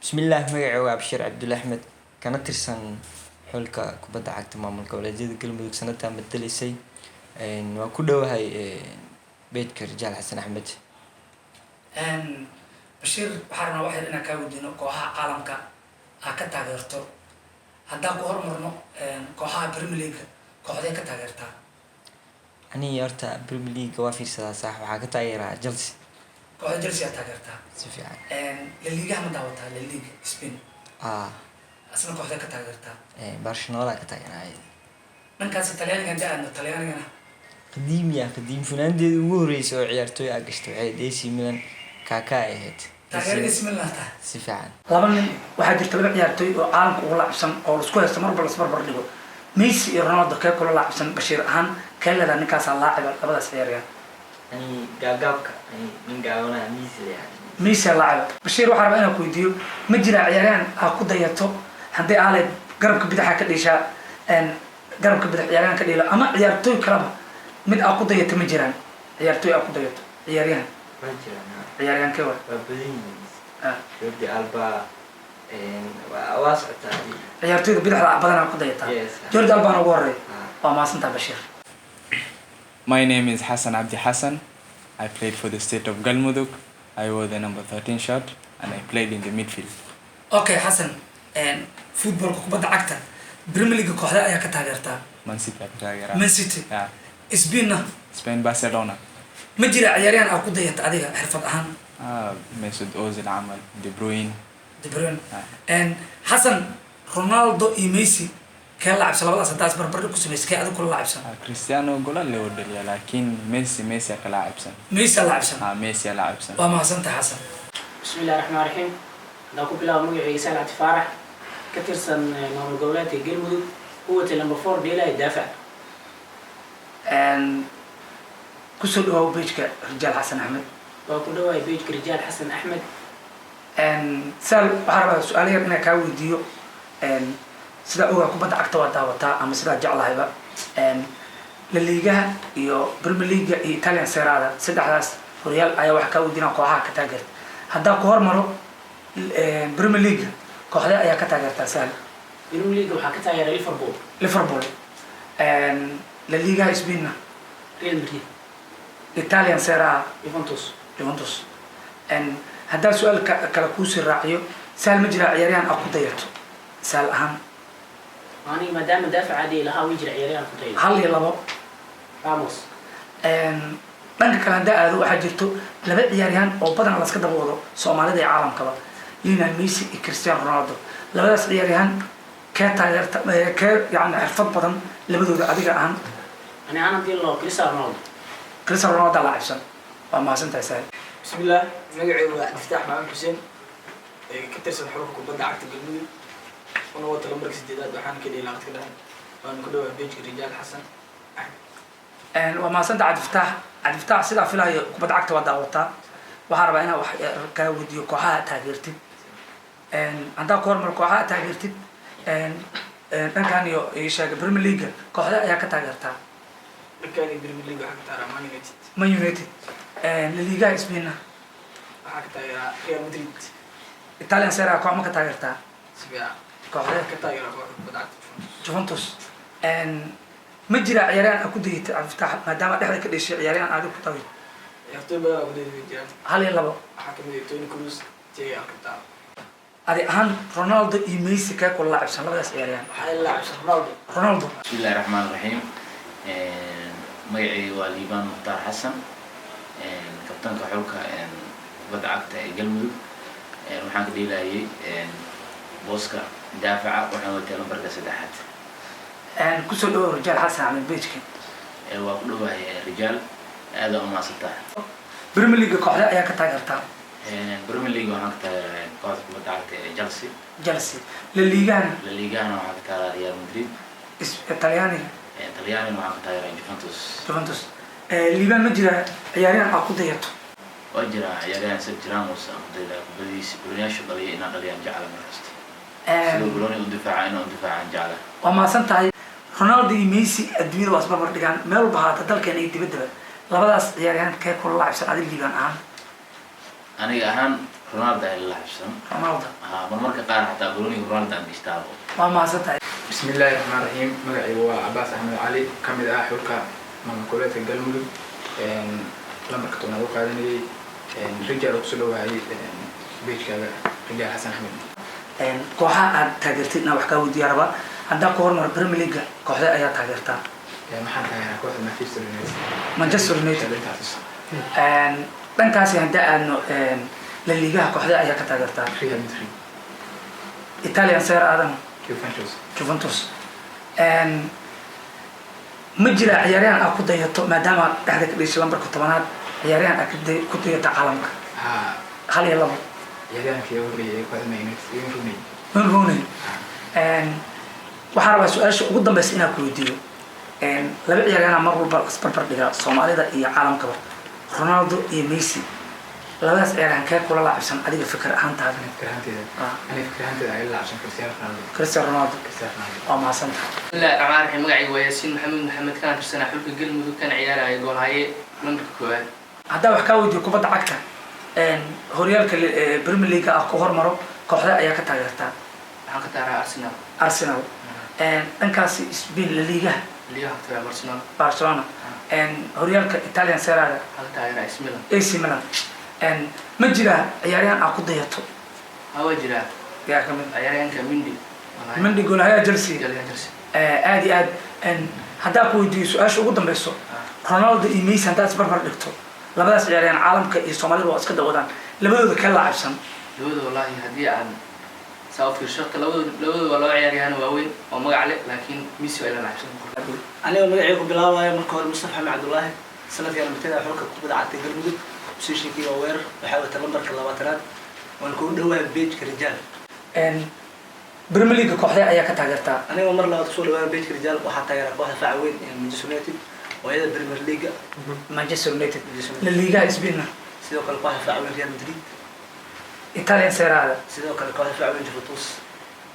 بسم الله مقعي وابشر عبد الأحمد كانت ترسن حولك كبدا عقد maamulka walaajyada galmudug sanadkan bedelaysay waa ku dhowahay beedka rijaal xasan axmed bashiir waxaan rabnaa wax yar inaan kaa weydiino kooxaha caalamka aa ka taageerto haddaan ku hormarno kooxaha Premier League kooxdee ka taageertaa aniga horta Premier League waa fiirsadaa sax waxaa ka taageeraa Chelsea kooxda Chelsea aa taageertaa si fiican La Liga ma daawataa La Liga Spain asna kooxdee ka taageertaa Barcelona ka taageeraa dhankaas Talyaaniga hadda aadno Talyaanigana qadiim funaandeeda ugu horeysay oo ciyaartooy ah gashtay waxay AC Milan Kaká ahayd taageerada AC Milan si fiican laba nin waxaa jirta laba ciyaartooy oo caalamka ugu laacsan oo isku haysta marba la isbarbar dhigo Messi iyo Ronaldo kee kula laacsan Bashiir ahaan keelada ninkaas laaciba labadaas ciyaaryahan ani gaagaabka nin gaabana Messi laaciba Bashiir waxaa rabaa inaan ku weydiiyo ma jira ciyaaryahan aa ku dayato haddii aalay garabka bidaxa ka dhishaa garabka bidax ciyaaryahan ka dhilo ama ciyaartooy kalaba mid aa ku dayato ma jiraan ciyaartooy aa ku dayato ciyaaryahan ma jiraan ciyaaryahan kee waa Jordi Alba waa socota ciyaartooyda bidaxda badan aa ku dayata Jordi Alba ugu horeey waa maasantaa Bashiir. My name is Hassan Abdi Hassan. I played for the state of Galmudug. I wore the number 13 shirt and I played in the midfield. Okay, Hassan. Football kubadda cagta Premier League kooxda ayaa ka taageertaa Man City ka taageeraa. Man City. Yeah. Spain Barcelona. ma jira ciyaaryahan aa ku dayata adiga xirfad ahaan Mesut Ozil camal, De Bruyne. Hassan Ronaldo iyo Messi kee laacibsan labadaas haddaas barbardhig ku samaysay kee adigu kula laacibsan Cristiano golan loo dhaliya laakiin Messi ka laacibsan. Messi laacibsan Messi laacibsan. waa mahadsantahay Hassan. بسم الله الرحمن الرحيم دا ku bilaabo magacayga Salaad Faarax ka tirsan maamul goboleedka Galmudug quwada number 4 dheelay daafac ku soo dhawaad beejka Rijaal Xasan Axmed waa ku dhawaay beejka Rijaal Xasan Axmed sal waxaan rabaa su'aal yar inaan kaa weydiiyo sida ogaa kubadda cagta waa daawataa ama sidaa jeclahayba La Liga iyo Premier League iyo Italian Serie A saddexdaas horyaal ayaa wax ka weydiinaa kooxaha ka taageerta haddaan ku hormaro Premier League kooxda ayaa ka taageertaa sal Premier League waxaa ka taageera Liverpool La Liga Spain Real Madrid Italian Serie A Juventus haddaan su'aal kale kuu sii raaciyo sal ma jira ciyaaryahan aa ku dayato sal ahaan ani maadaama daafac caadi lahaa way jira ciyaaryahan ku dayato hal iyo labo Ramos dhanka kale haddaa aado waxaa jirto laba ciyaaryahan oo badan la iska daba wado Soomaalida iyo caalamkaba Lionel Messi iyo Cristiano Ronaldo labadaas ciyaaryahan kee taageerta kee yani xirfad badan labadooda adiga ahaan ani aan hadii loo Cristiano Ronaldo laacibsan waa mahadsantahay sal بسم الله مقعي وافتح مع حسين كترسل حروف كبدا عقد قلبي وانا وقت الامرك سديدات وحان كده لاقت كده وانا كده بيج رجال حسن waa mahadsantahay Cabdi Fataax sidaa filayo kubadda cagta waa daawataa waxaan rabaa inaan wax kaa weydiiyo kooxaha taageertid haddaan ku hormaro kooxaha taageertid dhankan iyo sheega Premier League kooxda ayaa ka taageertaa كان بريمير ليج حق ترى Man United La Liga Spain حق ترى ريال مدريد Italian Serie A koox ma ka taageertaa سبيع kooxda كتاير كبدا عقد Juventus ma jira ciyaaryahan aa ku dayatay Cabdi Fataax maadaama dhexda ka dhashay ciyaaryahan aad ku tahay يكتب ابو جان hal iyo labo حكم توني كروز تي عقد adi ahaan Ronaldo iyo Messi kee kula laacibsan labadaas ciyaaryahan حال لاعب رونالدو بسم الله الرحمن الرحيم magacayga waa Liibaan Mukhtaar Xasan kabtanka xulka kubadda cagta ee Galmudug waxaan ka dhiilayay booska daafaca waxaan watay lambarka 3 ku soo dhawaad Rijaal Xasan Axmed beejka waa ku dhawahay Rijaal aad u maasanta Premier League kooxda ayaa ka taageertaa Premier League waxaan ka taageeraa kooxda kubadda cagta ee Chelsea La Liga waxaan ka taageeraa Real Madrid Talyaaniga waxaan ka taageeraa Juventus Liibaan ma jira ciyaaryahan aa ku dayato waa jira ciyaaryahan Sergio Ramos aan ku dayato kubadiisa bulunyasha dhaliya inaan dhaliyaan jecla markasta sidoo Bologna u difaacaan jecla waa mahadsantahay Ronaldo iyo Messi adduunyada waa isbarbar dhigaan meel walba haata dalkeena iyo dibaddaba labadaas ciyaaryahan kee kula laacibsan adiga Liibaan ahaan aniga ahaan Ronaldo ay la xabsan Ronaldo marmarka qaar xataa Bruni Ronaldo aan gishtaabo waa mahadsantahay بسم الله الرحمن الرحيم مقعي هو عباس أحمد علي كمد حلقة من كلية القلمود لما كنت أنا وقاعدني رجال أقصلوا هاي بيت كذا رجال حسن أحمد kooxaha aad taageertidna wax kaa weydiiya rabaa haddaa ku hormar Premier League kooxda ayaa taageertaa maxaan taageeraa kooxda Manchester United dhankaasi hadda aadno La Liga kooxda ayaa ka taageertaa Real Madrid Italian Serie A Juventus ma jira ciyaaryahan aad ku dayato maadaama dhexda ka dhashay lambarka 10aad ciyaaryahan aad ku dayato caalamka hal iyo labo ciyaaryahan kii ugu horeeyay kooxda Rooney waxaan rabaa su-aasha ugu dambaysa inaan ku weydiiyo laba ciyaaryahan mar walba isbarbar dhiga Soomaalida iyo caalamkaba Ronaldo iyo Messi labadaas ciyaaryahan kee kula laacibsan adiga fikir ahaantaada fikirahantida ay laacibsan Cristiano Ronaldo waa mahadsantahay لا عمار مقعي وياسين محمد كان ترسنا حلف القلم وكان عياله يقول هاي من كواد haddaa wax kaa weydiiyo kubadda cagta horyaalka Premier League ah ku hormaro kooxda ayaa ka taageertaa waxaan ka taageeraa Arsenal dhankaasi Spain La Liga اللي هو تبع Barcelona horyaalka Italian Serie A waxaan ka taageeraa Milan AC Milan ma jira ciyaaryahan aad ku dayato هو جرا yaa kamid عيالين كمندي Mendy goolaha Chelsea جالين ترسي aad iyo aad haddaa ku weydiiyo su-aasha ugu dambayso Ronaldo iyo Messi haddaad isbarbar dhigto labadaas ciyaaryahan caalamka iyo Soomaalida waa iska dawadaan labadooda ka laacibsan لود والله هدي عن ساوث في الشرق لود والله عيالين واوين ومقع عليه لكن ميسي ولا لعبسن aniga magacaygu bilaabaya marka hore Mustafa Xamed Cabdullaahi sanadkan bitada xulka kubadda cagta Galmudug positionkii waa weerar waxa wata lambarka 20aad waan ku dhawaad page-ka rijaal Premier League kooxda ayaa ka taageertaa aniga mar labaad soo dhawaad page-ka rijaal waxa taageeraa kooxda fac weyn ee Manchester United oo iyada Premier League Manchester United La Liga Spain sidoo kale kooxda fac weyn Real Madrid Italian Serie A sidoo kale kooxda fac weyn Juventus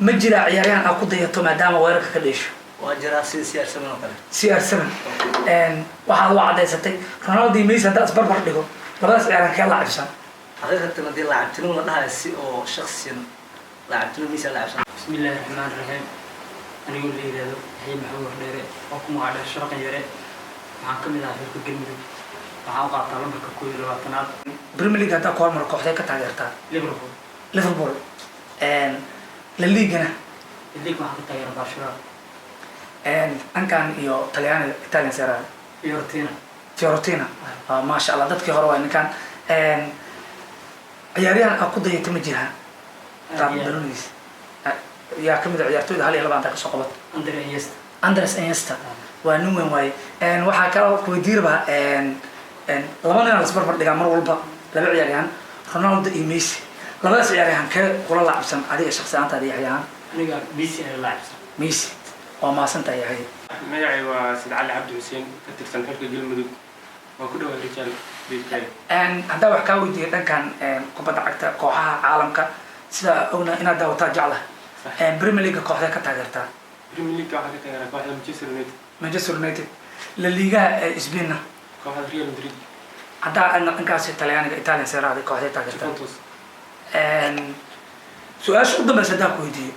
ma jira ciyaaryahan aad ku dayato maadaama weerarka ka dhasho waa jira sida CR7 oo kale CR7 waxaad u cadaysatay Ronaldo iyo Messi haddaad isbarbar dhigo labadaas ciyaaryahan kee laacibsan حقيقة دي لعبتني ولا ده سي أو شخصيا لعبتني ميسا لعب بسم الله الرحمن الرحيم أنا أقول لي هذا هي محور ديرة حكم على الشرق يرى مع كم لا في الجيم مع وقع طالب كوي الوطنات Premier League haddaa ku hormaro kooxda ka taageertaa Liverpool La Liga اللي ما حط تغير برشلونة ankan iyo Talyaaniga Italian Serie A Fiorentina ما شاء الله dadkii hore waa ninkan ciyaaryahan aad ku dayato ma jiraan taabdaroniis yaa kamid ah ciyaartooyda hal iyo laba ka soo qabat Andres Iniesta waa nin weyn waaye waxaa kale ku weydiirba laba nin la isbarbar dhigaa mar walba laba ciyaaryahan Ronaldo iyo Messi labadaas ciyaaryahan kee kula laacibsan adiga shakhsi ahaantaada ciyaaryahan أنا ميسي أنا لاعب Messi waa maasantahay yahay magacay waa Said Cali Cabdi Xuseen ka tirsan xulka Galmudug waa ku dhawaad rijaal biilkay haddaa wax kaa weydiiyo dhankan kubadda cagta kooxaha caalamka sida ogna inaad daawataa jecla Premier League kooxda ka taageertaa Premier League waxaa ka taageeraa kooxda Manchester United La Liga Spain kooxda Real Madrid haddaa dhankaasi Talyaaniga Italian Serie A kooxda taageertaa Juventus su-aasha u dambaysa haddaa ku weydiiyo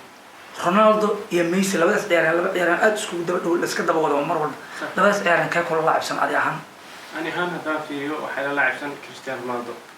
Ronaldo iyo Messi labadaas ciyaaryahan aad iskugu daba dhow iska daba wada mar walba labadaas ciyaaryahan kee kula laacibsan adi ahaan ani ahaan haddaan fiiriyo waxay la laacibsan Cristiano Ronaldo